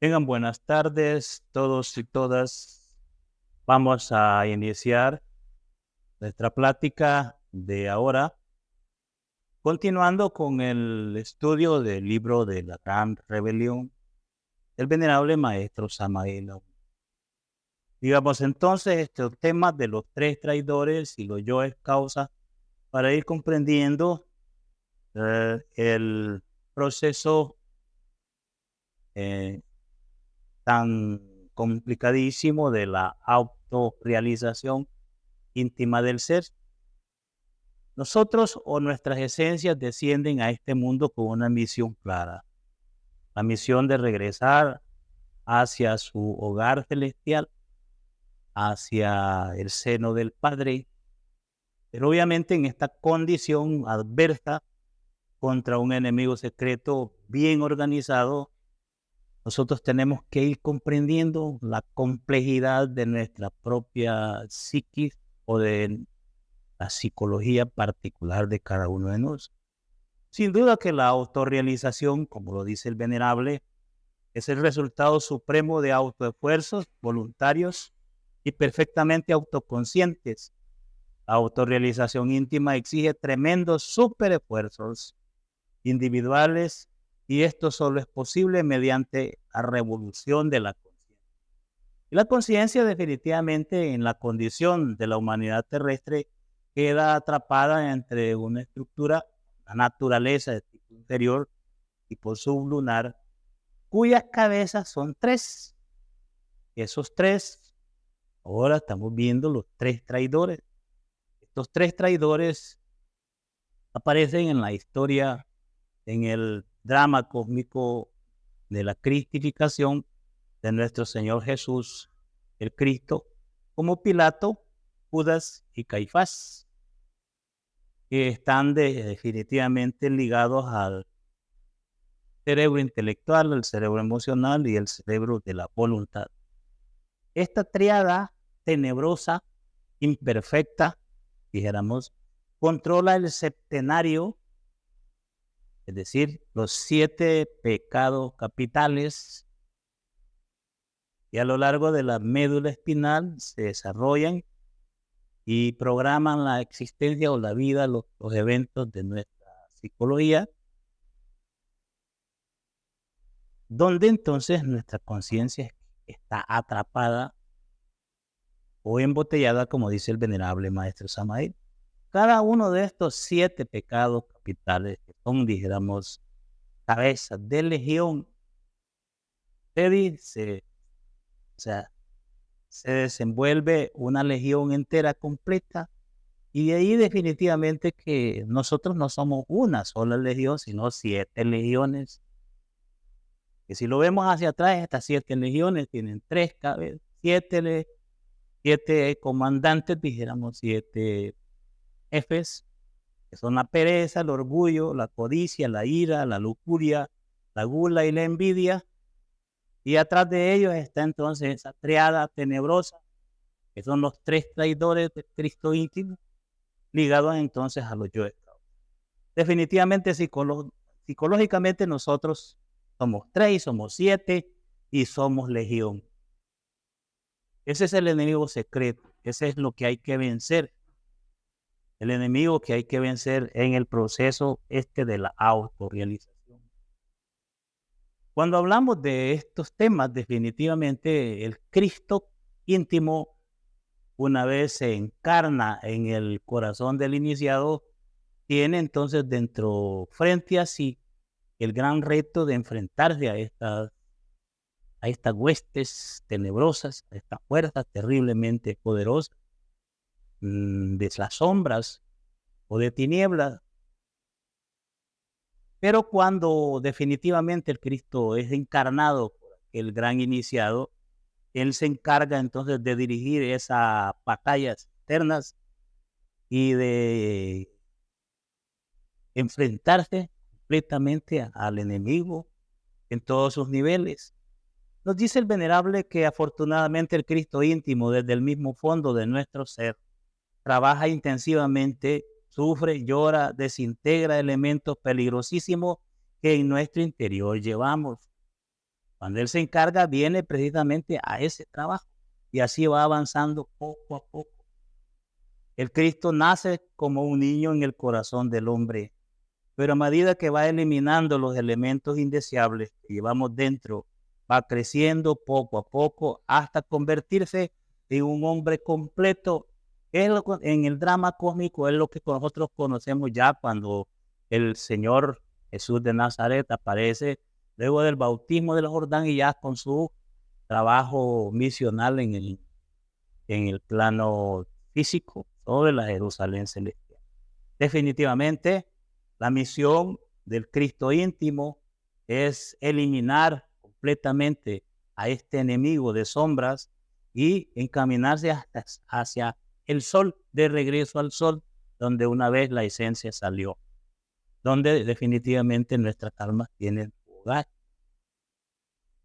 Tengan buenas tardes todos y todas. Vamos a iniciar nuestra plática de ahora, continuando con el estudio del libro de la Gran Rebelión del venerable maestro Samael Aun. Digamos entonces estos temas de los tres traidores y los yoes causa para ir comprendiendo el proceso eh, tan complicadísimo de la autorrealización íntima del ser. Nosotros o nuestras esencias descienden a este mundo con una misión clara, la misión de regresar hacia su hogar celestial, hacia el seno del Padre, pero obviamente en esta condición adversa contra un enemigo secreto bien organizado. Nosotros tenemos que ir comprendiendo la complejidad de nuestra propia psiquis o de la psicología particular de cada uno de nosotros. Sin duda que la autorrealización, como lo dice el venerable, es el resultado supremo de autoesfuerzos voluntarios y perfectamente autoconscientes. La autorrealización íntima exige tremendos superesfuerzos individuales y esto solo es posible mediante la revolución de la conciencia. Y la conciencia definitivamente en la condición de la humanidad terrestre queda atrapada entre una estructura, la naturaleza de tipo inferior, tipo sublunar, cuyas cabezas son tres. Esos tres, ahora estamos viendo los tres traidores. Estos tres traidores aparecen en la historia, en el drama cósmico de la cristificación de nuestro Señor Jesús, el Cristo, como Pilato, Judas y Caifás, que están definitivamente ligados al cerebro intelectual, al cerebro emocional y el cerebro de la voluntad. Esta triada tenebrosa, imperfecta, dijéramos, controla el septenario, es decir, los 7 pecados capitales, y a lo largo de la médula espinal se desarrollan y programan la existencia o la vida, los eventos de nuestra psicología, donde entonces nuestra conciencia está atrapada o embotellada, como dice el venerable maestro Samael. Cada uno de estos 7 pecados capitales, que son, dijéramos, cabezas de legión, o sea, se desenvuelve una legión entera completa, y de ahí definitivamente que nosotros no somos una sola legión, sino 7 legiones. Que si lo vemos hacia atrás, estas 7 legiones tienen 3 cabezas, 7 comandantes, dijéramos 7 jefes, que son la pereza, el orgullo, la codicia, la ira, la lujuria, la gula y la envidia. Y atrás de ellos está entonces esa triada tenebrosa, que son los 3 traidores de Cristo íntimo, ligados entonces a los yo. Definitivamente psicológicamente nosotros somos 3, somos 7 y somos legión. Ese es el enemigo secreto, ese es lo que hay que vencer. El enemigo que hay que vencer en el proceso de la autorrealización. Cuando hablamos de estos temas, definitivamente el Cristo íntimo, una vez se encarna en el corazón del iniciado, tiene entonces frente a sí, el gran reto de enfrentarse a estas huestes tenebrosas, a estas fuerzas terriblemente poderosas, de las sombras o de tinieblas. Pero cuando definitivamente el Cristo es encarnado por el gran iniciado, él se encarga entonces de dirigir esas batallas externas y de enfrentarse completamente al enemigo en todos sus niveles. Nos dice el venerable que afortunadamente el Cristo íntimo, desde el mismo fondo de nuestro ser, trabaja intensivamente, sufre, llora, desintegra elementos peligrosísimos que en nuestro interior llevamos. Cuando Él se encarga, viene precisamente a ese trabajo y así va avanzando poco a poco. El Cristo nace como un niño en el corazón del hombre, pero a medida que va eliminando los elementos indeseables que llevamos dentro, va creciendo poco a poco hasta convertirse en un hombre completo. En el drama cósmico es lo que nosotros conocemos ya cuando el Señor Jesús de Nazaret aparece luego del bautismo del Jordán y ya con su trabajo misional en el plano físico sobre la Jerusalén celestial. Definitivamente, la misión del Cristo íntimo es eliminar completamente a este enemigo de sombras y encaminarse hacia el sol, de regreso al sol, donde una vez la esencia salió, donde definitivamente nuestras almas tienen hogar.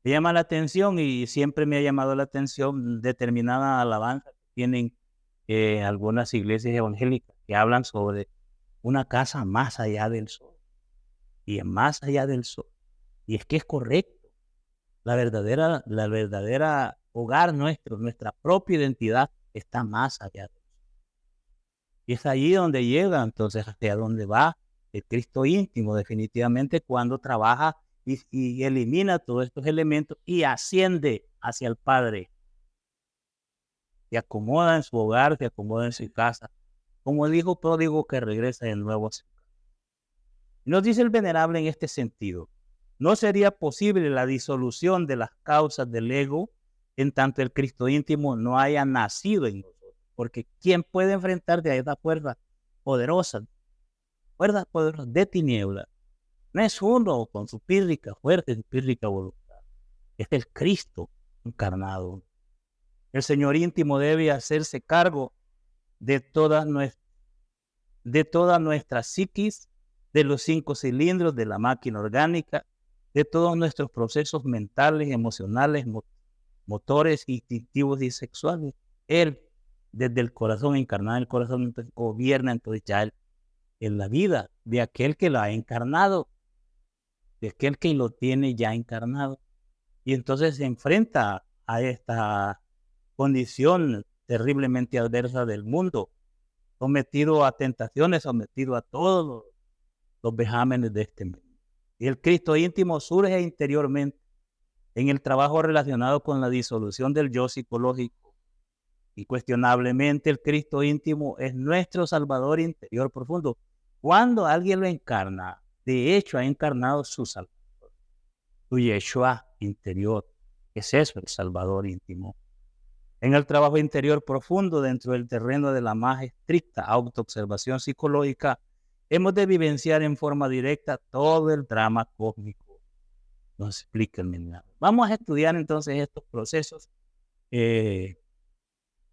Me llama la atención y siempre me ha llamado la atención determinadas alabanzas que tienen algunas iglesias evangélicas que hablan sobre una casa más allá del sol y más allá del sol. Y es que es correcto. La verdadera hogar nuestro, nuestra propia identidad está más allá del sol. Y es allí donde llega entonces hacia donde va el Cristo íntimo definitivamente cuando trabaja y elimina todos estos elementos y asciende hacia el Padre. Se acomoda en su hogar, se acomoda en su casa, como el hijo pródigo que regresa de nuevo a su casa. Nos dice el venerable en este sentido: no sería posible la disolución de las causas del ego en tanto el Cristo íntimo no haya nacido en nosotros, porque ¿quién puede enfrentarse a esa fuerza poderosa de tiniebla? No es uno con su pírrica fuerte, su pírrica voluntad, es el Cristo encarnado. El Señor íntimo debe hacerse cargo de toda nuestra psiquis, de los 5 cilindros de la máquina orgánica, de todos nuestros procesos mentales, emocionales, motores, instintivos y sexuales. Él, desde el corazón encarnado, el corazón entonces, gobierna entonces ya en la vida de aquel que lo ha encarnado, de aquel que lo tiene ya encarnado. Y entonces se enfrenta a esta condición terriblemente adversa del mundo, sometido a tentaciones, sometido a todos los vejámenes de este mundo. Y el Cristo íntimo surge interiormente en el trabajo relacionado con la disolución del yo psicológico. Incuestionablemente el Cristo íntimo es nuestro Salvador interior profundo. Cuando alguien lo encarna, de hecho ha encarnado su Salvador, su Yeshua interior. Es eso el Salvador íntimo. En el trabajo interior profundo dentro del terreno de la más estricta autoobservación psicológica, hemos de vivenciar en forma directa todo el drama cósmico. Nos explica el venerable. Vamos a estudiar entonces estos procesos,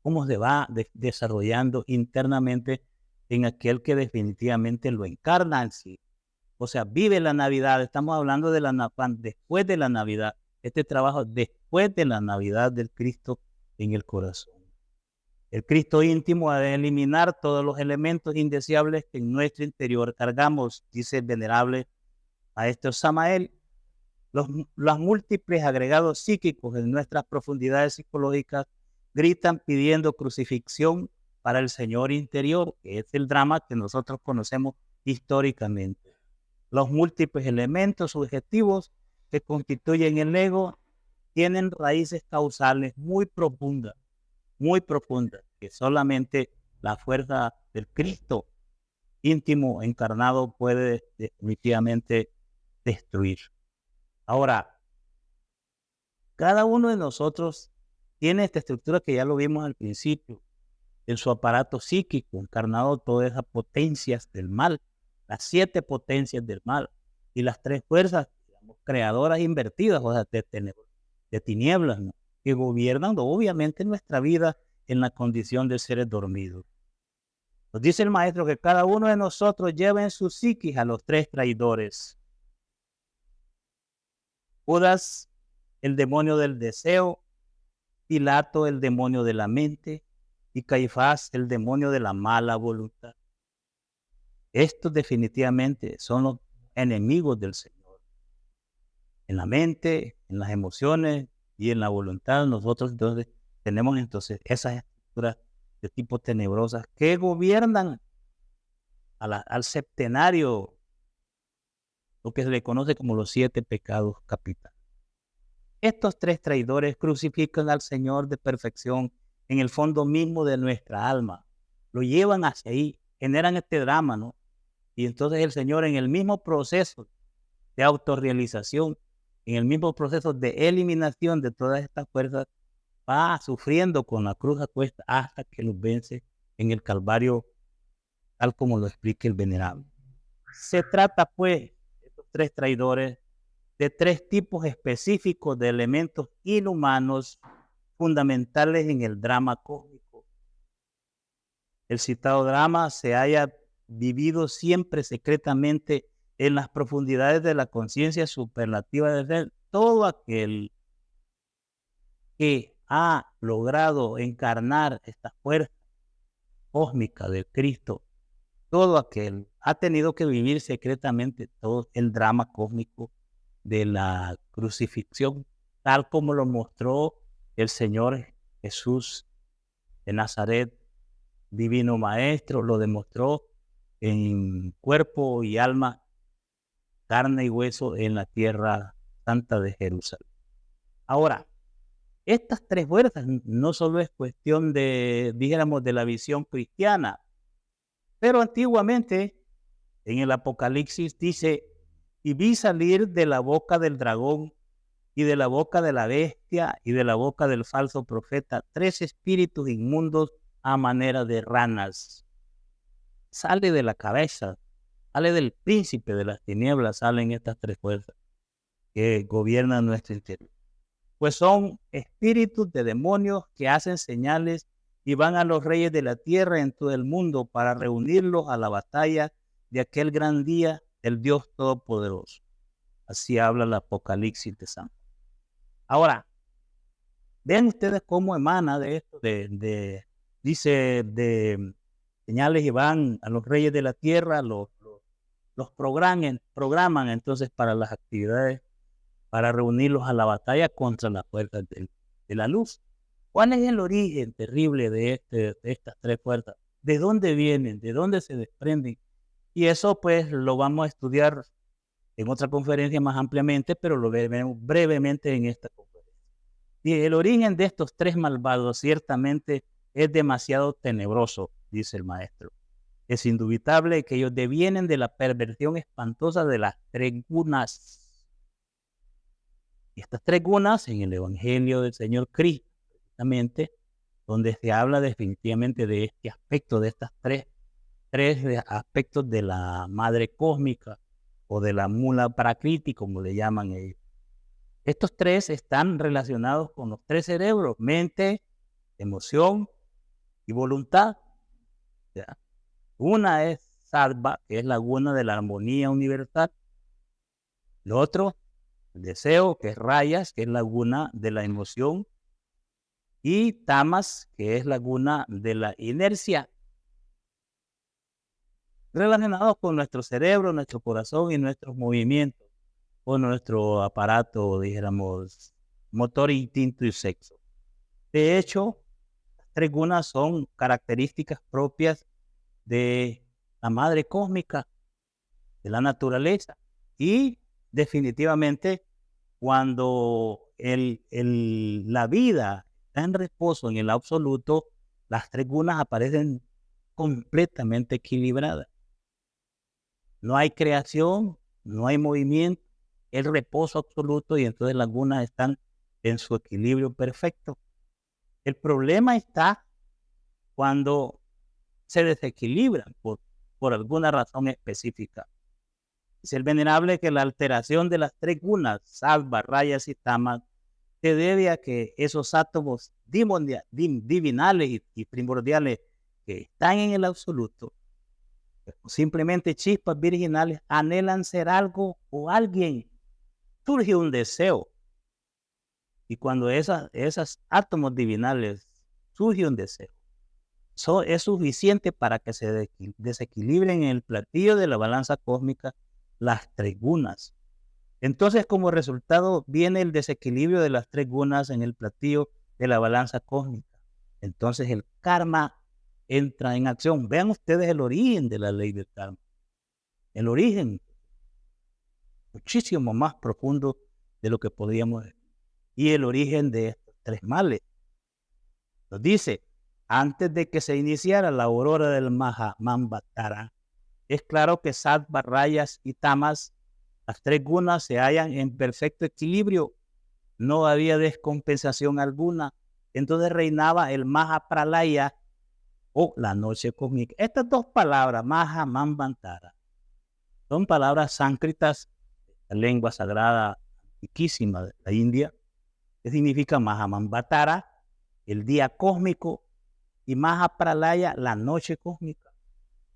cómo se va desarrollando internamente en aquel que definitivamente lo encarna en sí. O sea, vive la Navidad. Estamos hablando de después de la Navidad. Este trabajo después de la Navidad del Cristo en el corazón. El Cristo íntimo ha de eliminar todos los elementos indeseables que en nuestro interior cargamos, dice el venerable maestro Samael. Los múltiples agregados psíquicos en nuestras profundidades psicológicas gritan pidiendo crucifixión para el Señor interior, que es el drama que nosotros conocemos históricamente. Los múltiples elementos subjetivos que constituyen el ego tienen raíces causales muy profundas, que solamente la fuerza del Cristo íntimo encarnado puede definitivamente destruir. Ahora, cada uno de nosotros tiene esta estructura que ya lo vimos al principio, en su aparato psíquico, encarnado todas esas potencias del mal, las 7 potencias del mal y las 3 fuerzas, digamos, creadoras invertidas, o sea, de tinieblas, ¿no?, que gobiernan obviamente nuestra vida en la condición de seres dormidos. Nos dice el maestro que cada uno de nosotros lleva en su psiquis a los 3 traidores. Judas, el demonio del deseo; Pilato, el demonio de la mente; y Caifás, el demonio de la mala voluntad. Estos definitivamente son los enemigos del Señor. En la mente, en las emociones y en la voluntad. Nosotros entonces tenemos entonces esas estructuras de tipo tenebrosas que gobiernan al septenario, lo que se le conoce como los 7 pecados capitales. Estos 3 traidores crucifican al Señor de perfección en el fondo mismo de nuestra alma. Lo llevan hacia ahí, generan este drama, ¿no? Y entonces el Señor, en el mismo proceso de autorrealización, en el mismo proceso de eliminación de todas estas fuerzas, va sufriendo con la cruz a cuesta hasta que los vence en el Calvario, tal como lo explica el venerable. Se trata, pues, estos 3 traidores, de 3 tipos específicos de elementos inhumanos fundamentales en el drama cósmico. El citado drama se haya vivido siempre secretamente en las profundidades de la conciencia superlativa de ser. Todo aquel que ha logrado encarnar esta fuerza cósmica de Cristo, todo aquel ha tenido que vivir secretamente todo el drama cósmico de la crucifixión, tal como lo mostró el Señor Jesús de Nazaret, divino maestro, lo demostró en cuerpo y alma, carne y hueso en la tierra santa de Jerusalén. Ahora, estas 3 fuerzas no solo es cuestión de, dijéramos, de la visión cristiana, pero antiguamente en el Apocalipsis dice: y vi salir de la boca del dragón y de la boca de la bestia y de la boca del falso profeta 3 espíritus inmundos a manera de ranas. Sale de la cabeza, sale del príncipe de las tinieblas, salen estas 3 fuerzas que gobiernan nuestro interior. Pues son espíritus de demonios que hacen señales y van a los reyes de la tierra en todo el mundo para reunirlos a la batalla de aquel gran día del Dios Todopoderoso. Así habla el Apocalipsis de San Juan. Ahora, vean ustedes cómo emana de esto, dice, de señales, y van a los reyes de la tierra, los programan entonces para las actividades, para reunirlos a la batalla contra las fuerzas de la luz. ¿Cuál es el origen terrible de estas 3 fuerzas? ¿De dónde vienen? ¿De dónde se desprenden? Y eso pues lo vamos a estudiar en otra conferencia más ampliamente, pero lo veremos brevemente en esta conferencia. Y el origen de estos 3 malvados ciertamente es demasiado tenebroso, dice el maestro. Es indubitable que ellos devienen de la perversión espantosa de las 3 gunas. Estas 3 gunas en el Evangelio del Señor Cristo, precisamente, donde se habla definitivamente de este aspecto, de estas tres aspectos de la madre cósmica o de la mula prakriti, como le llaman ellos. Estos 3 están relacionados con los 3 cerebros: mente, emoción y voluntad. ¿Ya? Una es sattva, que es la guna de la armonía universal. Lo otro, el deseo, que es rayas, que es la guna de la emoción. Y tamas, que es la guna de la inercia, relacionados con nuestro cerebro, nuestro corazón y nuestros movimientos, o nuestro aparato, dijéramos, motor, instinto y sexo. De hecho, las 3 gunas son características propias de la madre cósmica, de la naturaleza, y definitivamente cuando la vida está en reposo en el absoluto, las 3 gunas aparecen completamente equilibradas. No hay creación, no hay movimiento, el reposo absoluto, y entonces las gunas están en su equilibrio perfecto. El problema está cuando se desequilibran por alguna razón específica. Dice el venerable que la alteración de las 3 gunas, sattva, rayas y tamas, se debe a que esos átomos divinales y primordiales que están en el absoluto, simplemente chispas virginales, anhelan ser algo o alguien. Surge un deseo. Y cuando esos átomos divinales surge un deseo, eso es suficiente para que se desequilibren en el platillo de la balanza cósmica las 3 gunas. Entonces, como resultado, viene el desequilibrio de las tres gunas en el platillo de la balanza cósmica. Entonces, el karma entra en acción. Vean ustedes el origen de la ley del karma. El origen, muchísimo más profundo de lo que podríamos decir. Y el origen de estos tres males. Nos dice, antes de que se iniciara la aurora del Mahamambatara, es claro que Sattva, Rayas y Tamas, las tres gunas, se hallan en perfecto equilibrio. No había descompensación alguna. Entonces reinaba el Mahapralaya o la noche cósmica. Estas dos palabras, Mahamambatara, son palabras sánscritas, la lengua sagrada antiquísima de la India, que significa Mahamambatara, el día cósmico, y Mahapralaya, la noche cósmica.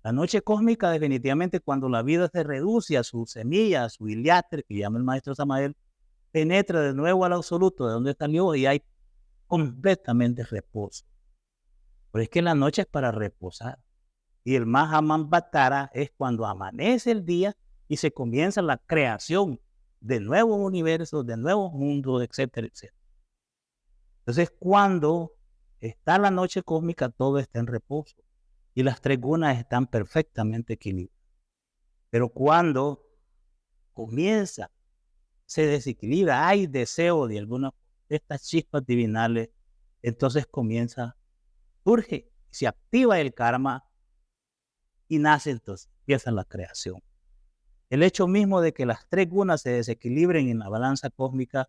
La noche cósmica, definitivamente, cuando la vida se reduce a su semilla, a su iliatre, que llama el maestro Samael, penetra de nuevo al absoluto de donde salió y hay completamente reposo. Pero es que la noche es para reposar. Y el Mahamambatara es cuando amanece el día y se comienza la creación de nuevos universos, de nuevos mundos, etcétera, etcétera. Entonces, cuando está la noche cósmica, todo está en reposo y las tres gunas están perfectamente equilibradas. Pero cuando comienza, se desequilibra, hay deseo de alguna de estas chispas divinales, entonces surge, se activa el karma y nace, entonces empieza la creación. El hecho mismo de que las tres gunas se desequilibren en la balanza cósmica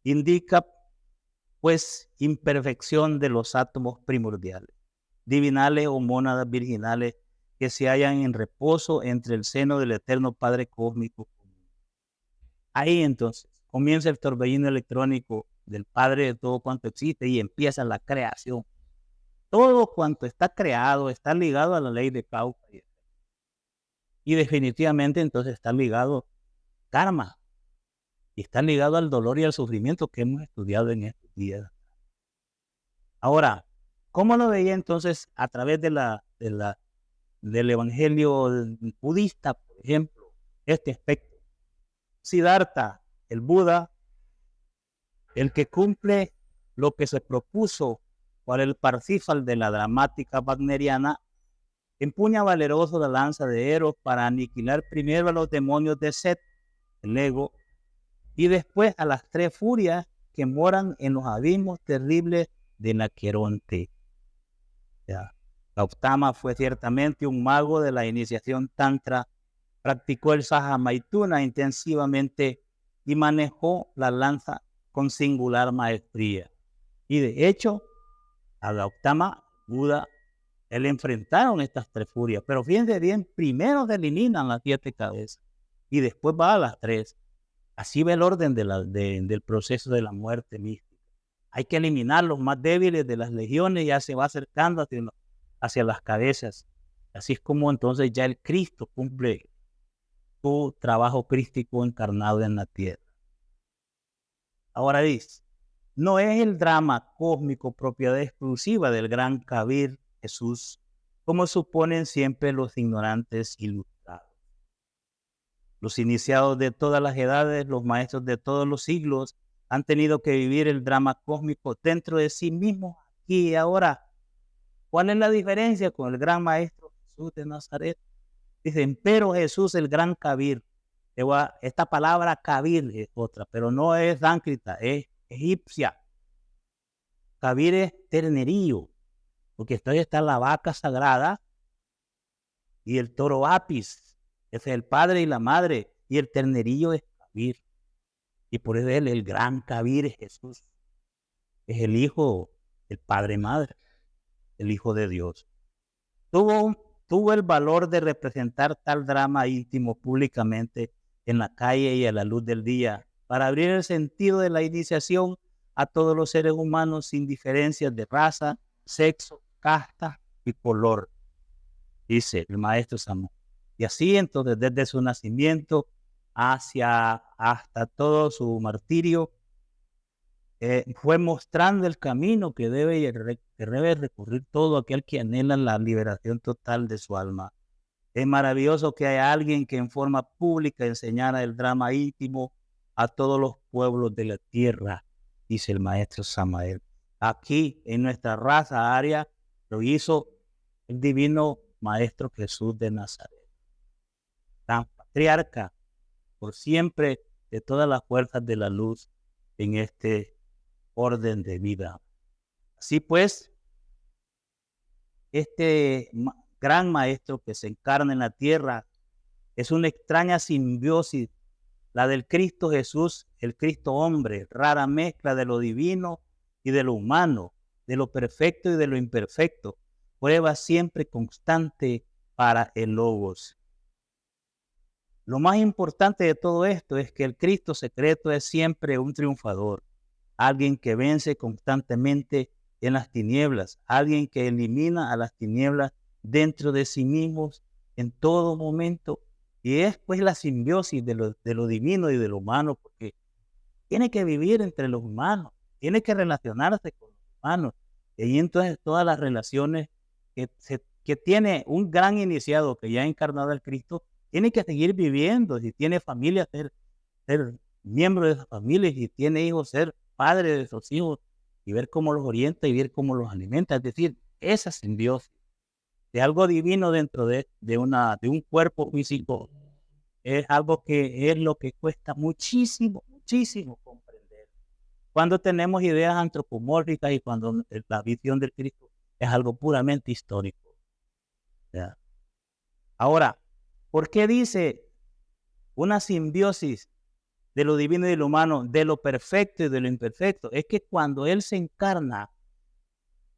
indica, pues, imperfección de los átomos primordiales, divinales o mónadas virginales que se hallan en reposo entre el seno del eterno Padre cósmico. Ahí entonces comienza el torbellino electrónico del Padre de todo cuanto existe y empieza la creación. Todo cuanto está creado está ligado a la ley de causa y definitivamente entonces está ligado al karma y está ligado al dolor y al sufrimiento que hemos estudiado en estos días. Ahora, ¿cómo lo veía entonces a través del evangelio budista, por ejemplo, este aspecto? Siddhartha, el Buda, el que cumple lo que se propuso para el Parsifal de la dramática wagneriana, empuña valeroso la lanza de Eros para aniquilar primero a los demonios de Set, el ego, y después a las tres furias que moran en los abismos terribles de Naqueronte. Gautama fue ciertamente un mago de la iniciación tantra, practicó el Saha Maituna intensivamente y manejó la lanza con singular maestría. Y de hecho, a Gautama, Buda, él enfrentaron estas tres furias, pero fíjense bien, primero se eliminan las 7 cabezas y después va a las 3. Así va el orden del proceso de la muerte mística. Hay que eliminar los más débiles de las legiones, ya se va acercando hacia las cabezas. Así es como entonces ya el Cristo cumple su trabajo crístico encarnado en la tierra. Ahora dice, no es el drama cósmico propiedad exclusiva del gran Kabir Jesús, como suponen siempre los ignorantes ilustrados. Los iniciados de todas las edades, los maestros de todos los siglos, han tenido que vivir el drama cósmico dentro de sí mismos aquí y ahora. ¿Cuál es la diferencia con el gran maestro Jesús de Nazaret? Dicen, pero Jesús, el gran Kabir. Esta palabra Kabir es otra, pero no es sánscrita, es egipcia. Kabir es ternerillo, porque está la vaca sagrada y el toro Apis, ese es el padre y la madre, y el ternerillo es Kabir. Y por eso él, el gran Kabir es Jesús. Es el hijo, el padre y madre, el hijo de Dios. Tuvo el valor de representar tal drama íntimo públicamente en la calle y a la luz del día, para abrir el sentido de la iniciación a todos los seres humanos sin diferencias de raza, sexo, casta y color, dice el maestro Samuel. Y así entonces desde su nacimiento hasta todo su martirio, fue mostrando el camino que debe recurrir todo aquel que anhela la liberación total de su alma. Es maravilloso que haya alguien que en forma pública enseñara el drama íntimo a todos los pueblos de la tierra, dice el maestro Samael. Aquí en nuestra raza aria lo hizo el divino Maestro Jesús de Nazaret, tan patriarca por siempre de todas las fuerzas de la luz en este orden de vida. Así pues, este gran Maestro que se encarna en la tierra es una extraña simbiosis, la del Cristo Jesús, el Cristo hombre, rara mezcla de lo divino y de lo humano, de lo perfecto y de lo imperfecto, prueba siempre constante para el Logos. Lo más importante de todo esto es que el Cristo secreto es siempre un triunfador, alguien que vence constantemente en las tinieblas, alguien que elimina a las tinieblas dentro de sí mismos en todo momento. Y es pues la simbiosis de lo divino y de lo humano, porque tiene que vivir entre los humanos, tiene que relacionarse con los humanos. Y ahí entonces todas las relaciones que tiene un gran iniciado que ya ha encarnado al Cristo, tiene que seguir viviendo. Si tiene familia, ser miembro de esa familia. Si tiene hijos, ser padre de esos hijos y ver cómo los orienta y ver cómo los alimenta. Es decir, esa simbiosis de algo divino dentro de un cuerpo físico es algo que es lo que cuesta muchísimo, muchísimo comprender. Cuando tenemos ideas antropomórficas y cuando la visión del Cristo es algo puramente histórico. ¿Ya? Ahora, ¿por qué dice una simbiosis de lo divino y de lo humano, de lo perfecto y de lo imperfecto? Es que cuando Él se encarna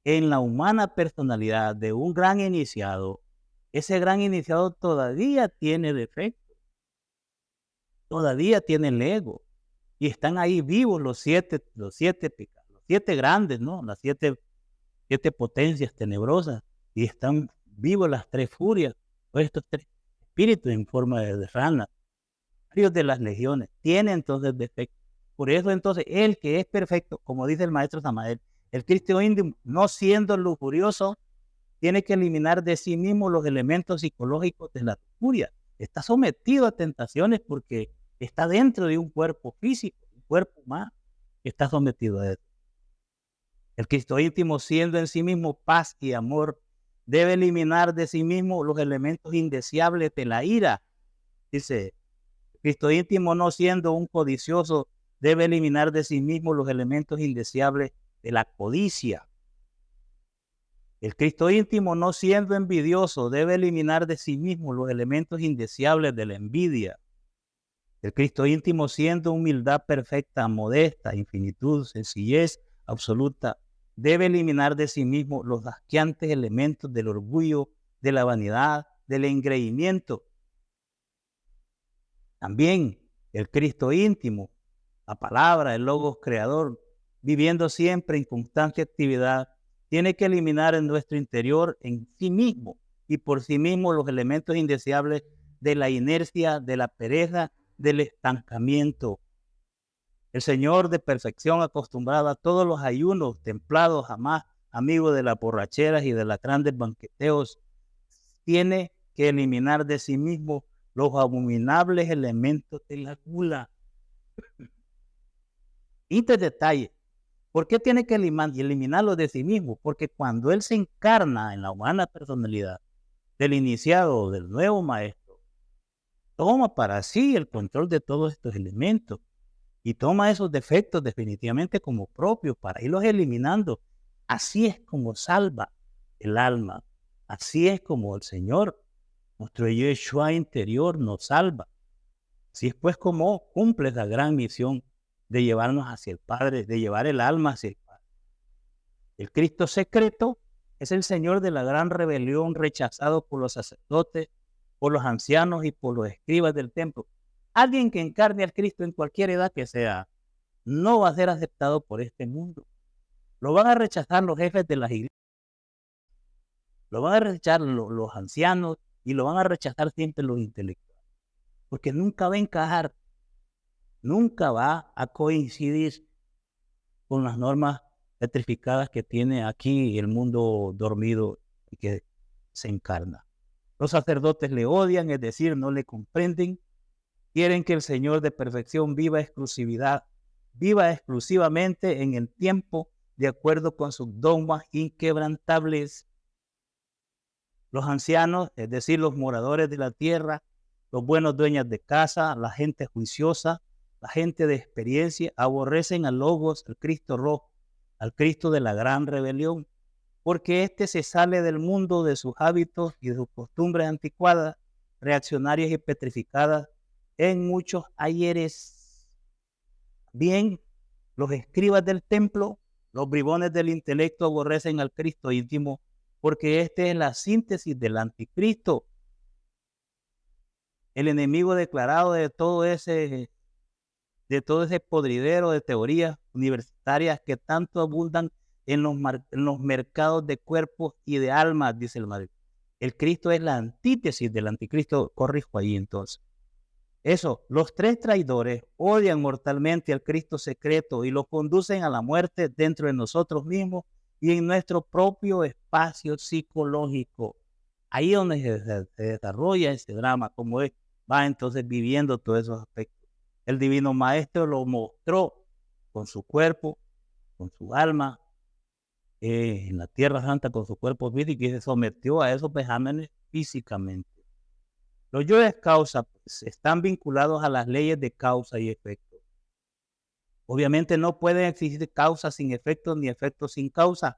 en la humana personalidad de un gran iniciado, ese gran iniciado todavía tiene defectos, todavía tiene el ego, y están ahí vivos los siete pecados, los 7 grandes, ¿no? Las siete potencias tenebrosas, y están vivos las 3 furias, o estos 3 espíritus en forma de rana, varios de las legiones, tiene entonces defectos. Por eso entonces, el que es perfecto, como dice el maestro Samael, el Cristo íntimo, no siendo lujurioso, tiene que eliminar de sí mismo los elementos psicológicos de la lujuria. Está sometido a tentaciones porque está dentro de un cuerpo físico, un cuerpo humano, que está sometido a eso. El Cristo íntimo, siendo en sí mismo paz y amor, debe eliminar de sí mismo los elementos indeseables de la ira. Dice, el Cristo íntimo, no siendo un codicioso, debe eliminar de sí mismo los elementos indeseables de la codicia. El Cristo íntimo, no siendo envidioso, debe eliminar de sí mismo los elementos indeseables de la envidia. El Cristo íntimo, siendo humildad perfecta, modesta, infinitud, sencillez absoluta, debe eliminar de sí mismo los asqueantes elementos del orgullo, de la vanidad, del engreimiento. También el Cristo íntimo, la palabra, el Logos creador, viviendo siempre en constante actividad, tiene que eliminar en nuestro interior, en sí mismo y por sí mismo, los elementos indeseables de la inercia, de la pereza, del estancamiento. El Señor de perfección, acostumbrado a todos los ayunos, templados, jamás amigo de las borracheras y de los grandes banqueteos, tiene que eliminar de sí mismo los abominables elementos de la gula. Y este detalle, ¿por qué tiene que eliminarlo de sí mismo? Porque cuando Él se encarna en la humana personalidad del iniciado, del nuevo maestro, toma para sí el control de todos estos elementos y toma esos defectos definitivamente como propios para irlos eliminando. Así es como salva el alma. Así es como el Señor, nuestro Yeshua interior, nos salva. Así es pues como cumple la gran misión de llevarnos hacia el Padre, de llevar el alma hacia el Padre. El Cristo secreto es el Señor de la gran rebelión, rechazado por los sacerdotes, por los ancianos y por los escribas del templo. Alguien que encarne al Cristo en cualquier edad que sea, no va a ser aceptado por este mundo. Lo van a rechazar los jefes de las iglesias, lo van a rechazar los ancianos y lo van a rechazar siempre los intelectuales, porque nunca va a encajar, nunca va a coincidir con las normas petrificadas que tiene aquí el mundo dormido y que se encarna. Los sacerdotes le odian, es decir, no le comprenden, Quieren que el Señor de perfección viva exclusivamente en el tiempo de acuerdo con sus dogmas inquebrantables. Los ancianos, es decir, los moradores de la tierra, los buenos dueños de casa, la gente juiciosa, la gente de experiencia, aborrecen al Logos, al Cristo rojo, al Cristo de la gran rebelión, porque éste se sale del mundo de sus hábitos y de sus costumbres anticuadas, reaccionarias y petrificadas en muchos ayeres. Bien, los escribas del templo, los bribones del intelecto aborrecen al Cristo íntimo, porque este es la síntesis del anticristo, el enemigo declarado de todo ese podridero de teorías universitarias que tanto abundan en los mercados de cuerpos y de almas, dice el Madrid. El Cristo es la antítesis del anticristo, corrijo ahí entonces. Eso, los tres traidores odian mortalmente al Cristo secreto y lo conducen a la muerte dentro de nosotros mismos y en nuestro propio espacio psicológico. Ahí es donde se desarrolla ese drama, como va entonces viviendo todos esos aspectos. El Divino Maestro lo mostró con su cuerpo, con su alma, en la Tierra Santa con su cuerpo físico y se sometió a esos vejámenes físicamente. Los yoes causa pues, están vinculados a las leyes de causa y efecto. Obviamente no pueden existir causas sin efectos ni efectos sin causa.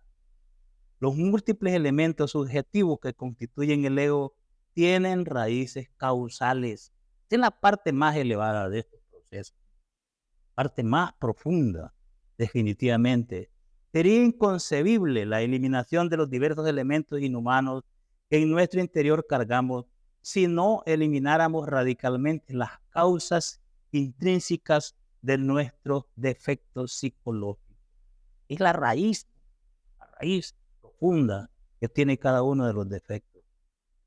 Los múltiples elementos subjetivos que constituyen el ego tienen raíces causales. Esta es la parte más elevada de este proceso, parte más profunda, definitivamente. Sería inconcebible la eliminación de los diversos elementos inhumanos que en nuestro interior cargamos si no elimináramos radicalmente las causas intrínsecas de nuestros defectos psicológicos. Es la raíz profunda que tiene cada uno de los defectos.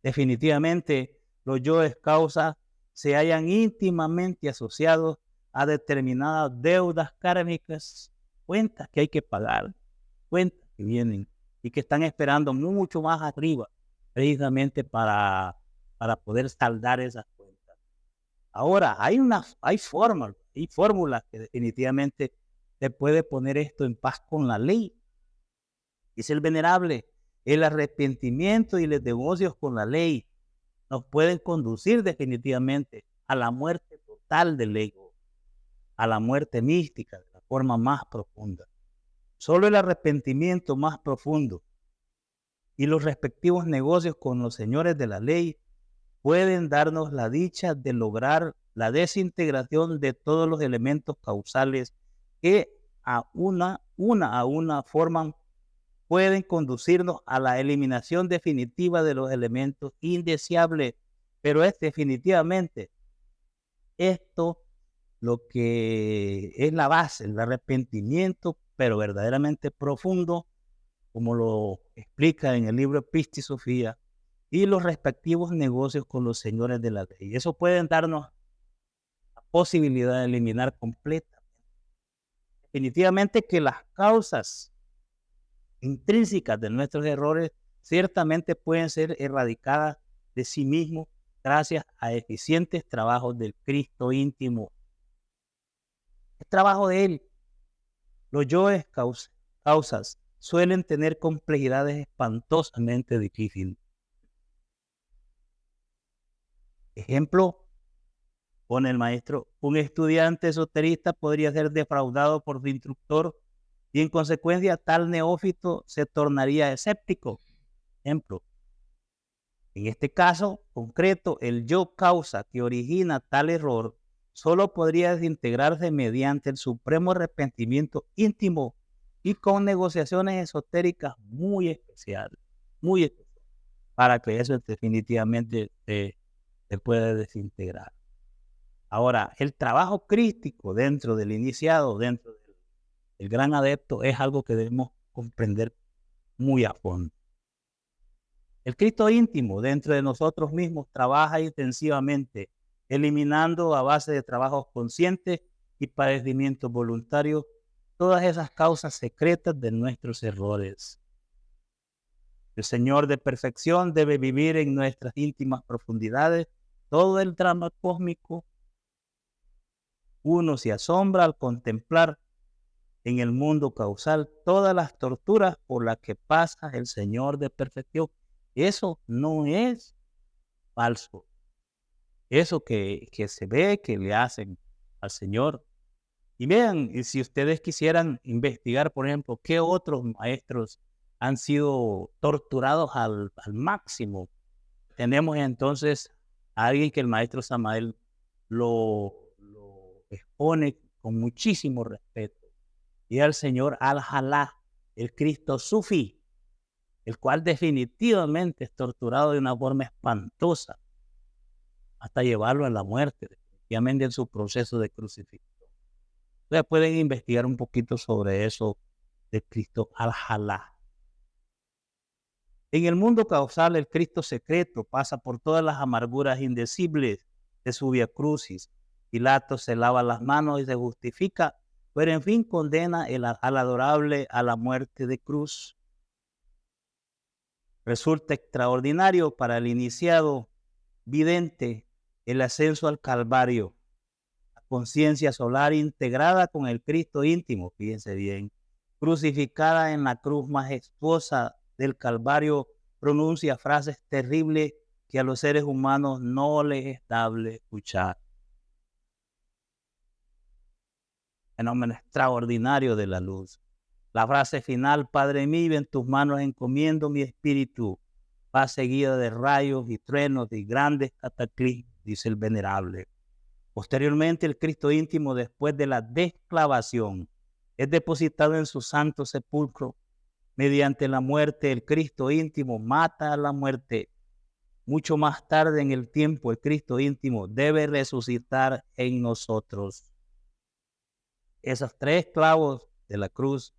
Definitivamente, los yoes causa se hallan íntimamente asociados a determinadas deudas kármicas, cuentas que hay que pagar, cuentas que vienen y que están esperando mucho más arriba, precisamente para poder saldar esas cuentas. Ahora, hay fórmulas que definitivamente se puede poner esto en paz con la ley. Dice el venerable, el arrepentimiento y los negocios con la ley nos pueden conducir definitivamente a la muerte total del ego, a la muerte mística de la forma más profunda. Solo el arrepentimiento más profundo y los respectivos negocios con los señores de la ley pueden darnos la dicha de lograr la desintegración de todos los elementos causales que una a una forman, pueden conducirnos a la eliminación definitiva de los elementos indeseables, pero es definitivamente esto lo que es la base, el arrepentimiento, pero verdaderamente profundo, como lo explica en el libro Pistis Sofía, y los respectivos negocios con los señores de la ley. Eso pueden darnos la posibilidad de eliminar completamente. Definitivamente que las causas intrínsecas de nuestros errores ciertamente pueden ser erradicadas de sí mismos gracias a eficientes trabajos del Cristo íntimo. Es trabajo de Él. Los yoes causas suelen tener complejidades espantosamente difíciles. Ejemplo, pone el maestro, un estudiante esoterista podría ser defraudado por su instructor y en consecuencia tal neófito se tornaría escéptico. Ejemplo, en este caso concreto, el yo causa que origina tal error solo podría desintegrarse mediante el supremo arrepentimiento íntimo y con negociaciones esotéricas muy especiales, para que eso definitivamente se pueda desintegrar. Ahora, el trabajo crístico dentro del iniciado, dentro del gran adepto, es algo que debemos comprender muy a fondo. El Cristo íntimo dentro de nosotros mismos trabaja intensivamente, eliminando a base de trabajos conscientes y padecimientos voluntarios todas esas causas secretas de nuestros errores. El Señor de perfección debe vivir en nuestras íntimas profundidades todo el drama cósmico Uno se asombra al contemplar en el mundo causal todas las torturas por las que pasa el Señor de perfección. Eso no es falso. Eso que se ve que le hacen al Señor. Y vean, y si ustedes quisieran investigar, por ejemplo, qué otros maestros han sido torturados al máximo, tenemos entonces a alguien que el maestro Samael lo expone con muchísimo respeto, y al señor Al-Jalá, el Cristo Sufí, el cual definitivamente es torturado de una forma espantosa hasta llevarlo a la muerte, definitivamente en su proceso de crucifixión. Ustedes pueden investigar un poquito sobre eso de Cristo Al-Jalá. En el mundo causal, el Cristo secreto pasa por todas las amarguras indecibles de su vía crucis. Pilato se lava las manos y se justifica, pero en fin condena al adorable a la muerte de cruz. Resulta extraordinario para el iniciado vidente el ascenso al Calvario, la conciencia solar integrada con el Cristo íntimo, fíjense bien, crucificada en la cruz majestuosa del Calvario, pronuncia frases terribles que a los seres humanos no les es dable escuchar. Fenómeno extraordinario de la luz. La frase final: Padre mío, en tus manos encomiendo mi espíritu, va seguida de rayos y truenos y grandes cataclismos, dice el venerable. Posteriormente, el Cristo íntimo, después de la desclavación, es depositado en su santo sepulcro. Mediante la muerte, el Cristo íntimo mata a la muerte. Mucho más tarde en el tiempo, el Cristo íntimo debe resucitar en nosotros. Esos tres clavos de la cruz,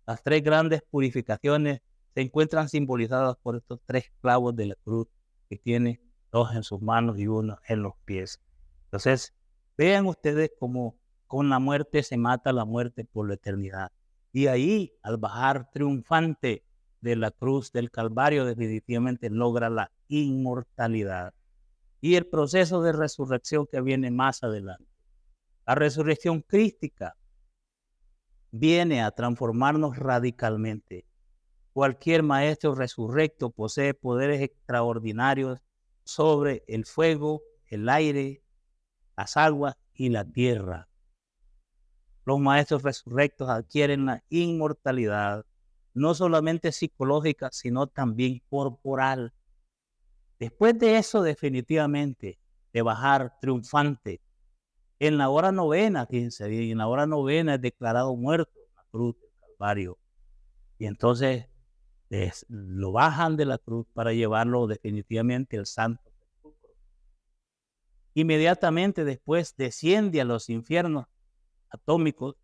las tres grandes purificaciones, se encuentran simbolizadas por estos tres clavos de la cruz que tiene dos en sus manos y uno en los pies. Entonces, vean ustedes cómo con la muerte se mata la muerte por la eternidad. Y ahí, al bajar triunfante de la cruz del Calvario, definitivamente logra la inmortalidad. Y el proceso de resurrección que viene más adelante. La resurrección crística viene a transformarnos radicalmente. Cualquier maestro resurrecto posee poderes extraordinarios sobre el fuego, el aire, las aguas y la tierra. Los maestros resurrectos adquieren la inmortalidad, no solamente psicológica, sino también corporal. Después de eso, definitivamente, de bajar triunfante, en la hora novena, fíjense bien, en la hora novena es declarado muerto en la cruz del Calvario. Y entonces lo bajan de la cruz para llevarlo definitivamente al santo sepulcro. Inmediatamente después desciende a los infiernos atómicos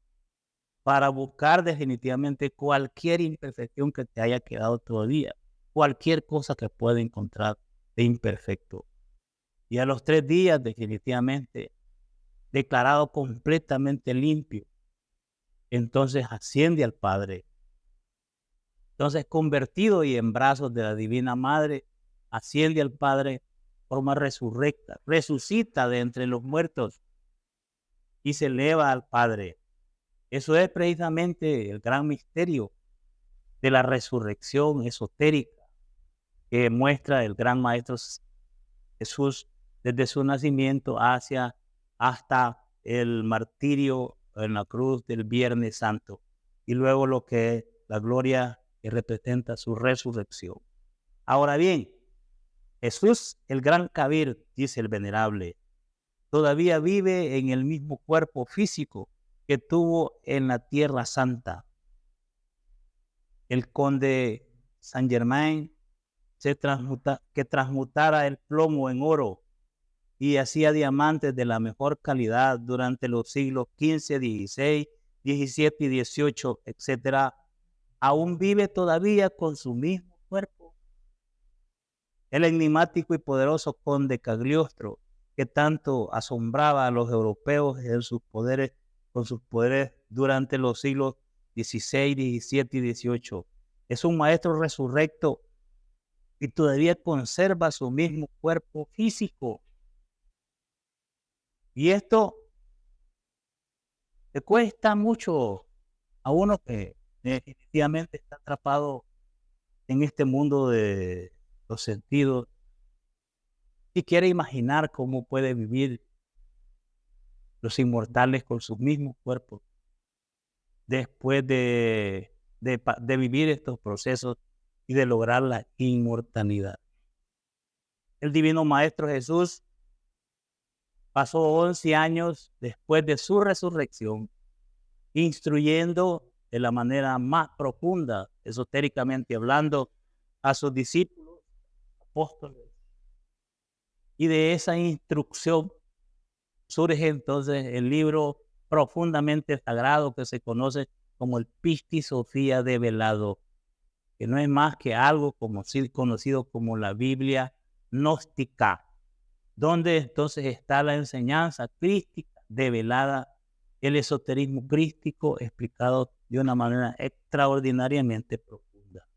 para buscar definitivamente cualquier imperfección que te haya quedado todavía, cualquier cosa que pueda encontrar de imperfecto. Y a los 3 días definitivamente declarado completamente limpio, entonces asciende al Padre. Entonces, convertido y en brazos de la Divina Madre, asciende al Padre, forma resurrecta, resucita de entre los muertos y se eleva al Padre. Eso es precisamente el gran misterio de la resurrección esotérica que muestra el gran Maestro Jesús desde su nacimiento hasta el martirio en la cruz del Viernes Santo y luego lo que es la gloria que representa su resurrección. Ahora bien, Jesús, el gran Kabir, dice el venerable, todavía vive en el mismo cuerpo físico que tuvo en la Tierra Santa. El conde Saint Germain que transmutara el plomo en oro y hacía diamantes de la mejor calidad durante los siglos XV, XVI, XVII y XVIII, etc., aún vive todavía con su mismo cuerpo. El enigmático y poderoso conde Cagliostro, que tanto asombraba a los europeos con sus poderes durante los siglos XVI, XVII y XVIII, es un maestro resurrecto y todavía conserva su mismo cuerpo físico. Y esto Le cuesta mucho a uno que definitivamente está atrapado en este mundo de los sentidos y quiere imaginar cómo puede vivir los inmortales con sus mismos cuerpos después de vivir estos procesos y de lograr la inmortalidad. El Divino Maestro Jesús pasó 11 años después de su resurrección, instruyendo de la manera más profunda, esotéricamente hablando, a sus discípulos, apóstoles. Y de esa instrucción surge entonces el libro profundamente sagrado que se conoce como el Pistis Sophia Develado, que no es más que algo conocido como la Biblia gnóstica, donde entonces está la enseñanza crística develada, el esoterismo crístico explicado de una manera extraordinariamente profunda.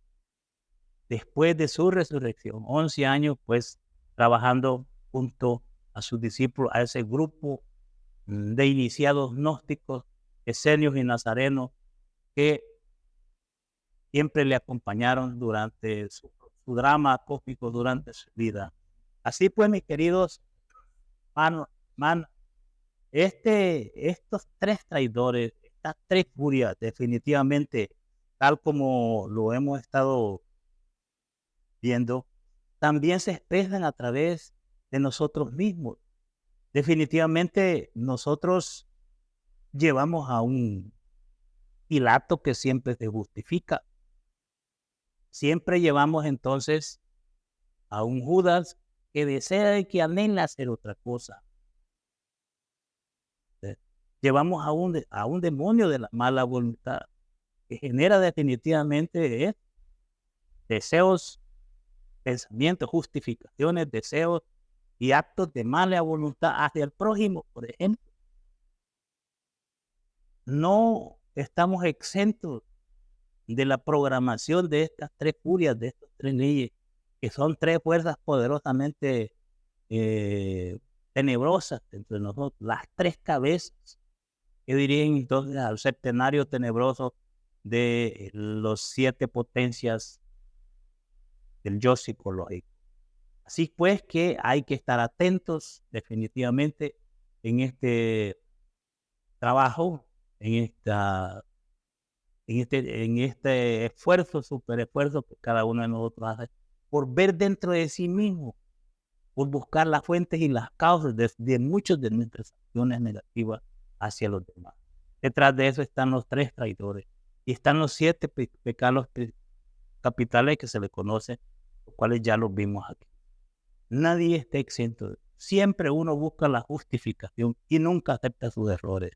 Después de su resurrección, 11 años pues trabajando junto a sus discípulos, a ese grupo de iniciados gnósticos, esenios y nazarenos, que siempre le acompañaron durante su drama cósmico, durante su vida. Así pues, mis queridos hermanos, estos tres traidores, estas tres furias, definitivamente, tal como lo hemos estado viendo, también se expresan a través de nosotros mismos. Definitivamente, nosotros llevamos a un Pilato que siempre se justifica. Siempre llevamos entonces a un Judas que desea y que anhela hacer otra cosa. Llevamos a un demonio de la mala voluntad que genera definitivamente deseos, pensamientos, justificaciones, deseos y actos de mala voluntad hacia el prójimo, por ejemplo. No estamos exentos de la programación de estas tres furias, de estas tres leyes, que son tres fuerzas poderosamente tenebrosas entre nosotros, las tres cabezas, que dirían entonces al septenario tenebroso de los 7 potencias del yo psicológico. Así pues que hay que estar atentos definitivamente en este trabajo, en este esfuerzo, super esfuerzo que cada uno de nosotros hace por ver dentro de sí mismo, por buscar las fuentes y las causas de muchas de nuestras acciones negativas hacia los demás. Detrás de eso están los tres traidores y están los 7 pecados capitales que se le conocen, los cuales ya los vimos aquí. Nadie está exento. Siempre uno busca la justificación y nunca acepta sus errores.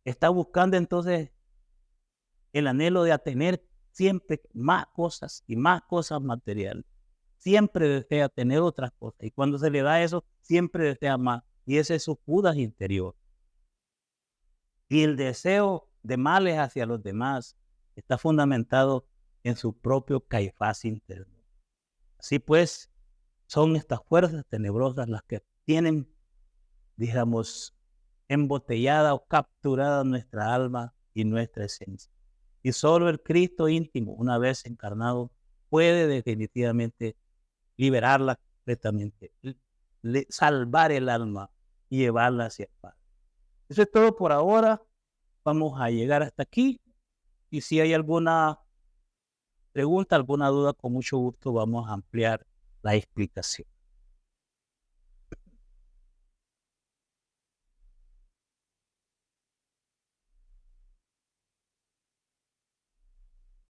Está buscando entonces el anhelo de tener siempre más cosas y más cosas materiales. Siempre desea tener otras cosas y cuando se le da eso, siempre desea más. Y ese es su Judas interior. Y el deseo de males hacia los demás está fundamentado en su propio Caifás interno. Así pues, son estas fuerzas tenebrosas las que tienen, digamos, embotellada o capturada nuestra alma y nuestra esencia. Y solo el Cristo íntimo, una vez encarnado, puede definitivamente liberarla completamente, salvar el alma y llevarla hacia el Padre. Eso es todo por ahora. Vamos a llegar hasta aquí. Y si hay alguna pregunta, alguna duda, con mucho gusto vamos a ampliar la explicación.